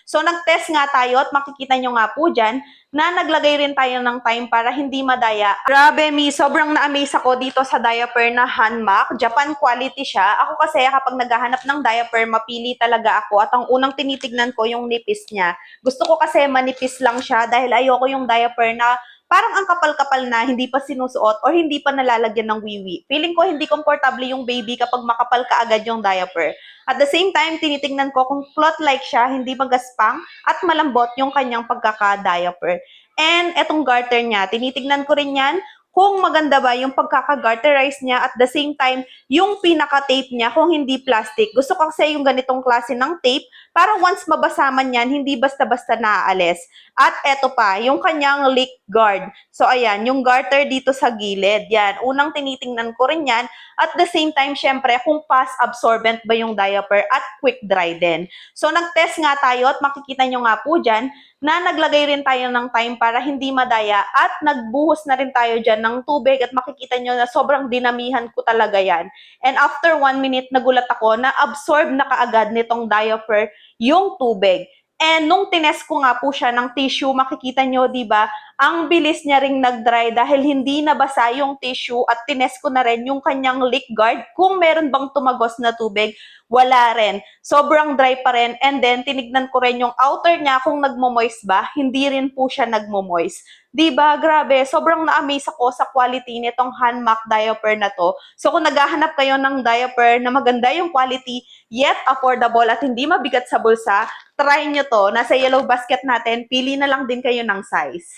So nag-test nga tayo at makikita nyo nga po dyan na naglagay rin tayo ng time para hindi madaya. Grabe mi, sobrang na-amaze ako dito sa diaper na Hanmac. Japan quality siya. Ako kasi kapag naghahanap ng diaper, mapili talaga ako at ang unang tinitignan ko yung nipis niya. Gusto ko kasi manipis lang siya dahil ayoko yung diaper na parang ang kapal-kapal na, hindi pa sinusuot or hindi pa nalalagyan ng wiwi. Feeling ko hindi komportable yung baby kapag makapal ka agad yung diaper. At the same time, tinitingnan ko kung cloth-like siya, hindi magaspang at malambot yung kanyang pagkaka-diaper. And etong garter niya, tinitingnan ko rin yan kung maganda ba yung pagkaka-garterize niya at the same time, yung pinaka-tape niya kung hindi plastic. Gusto ko kasi yung ganitong klase ng tape para once mabasa man yan, hindi basta-basta naaalis. At eto pa, yung kanyang leak guard. So ayan, yung garter dito sa gilid. Yan, unang tinitingnan ko rin yan. At the same time, syempre, kung fast absorbent ba yung diaper at quick dry din. So nag-test nga tayo at makikita nyo nga po dyan na naglagay rin tayo ng time para hindi madaya at nagbuhos na rin tayo dyan ng tubig at makikita nyo na sobrang dinamihan ko talaga yan. And after 1 minute, nagulat ako na absorb na kaagad nitong diaper yung tubig. And nung tinest ko nga po siya ng tissue, makikita nyo, di ba, ang bilis niya ring nag-dry dahil hindi nabasa yung tissue at tinest ko na rin yung kanyang leak guard. Kung meron bang tumagos na tubig, wala rin. Sobrang dry pa rin. And then, tinignan ko rin yung outer niya kung nagmo-moist ba. Hindi rin po siya nagmo-moist. Diba? Grabe. Sobrang na-amaze ako sa quality nitong Hanmac diaper na to. So, kung naghahanap kayo ng diaper na maganda yung quality, yet affordable at hindi mabigat sa bulsa, try nyo to. Nasa yellow basket natin. Pili na lang din kayo ng size.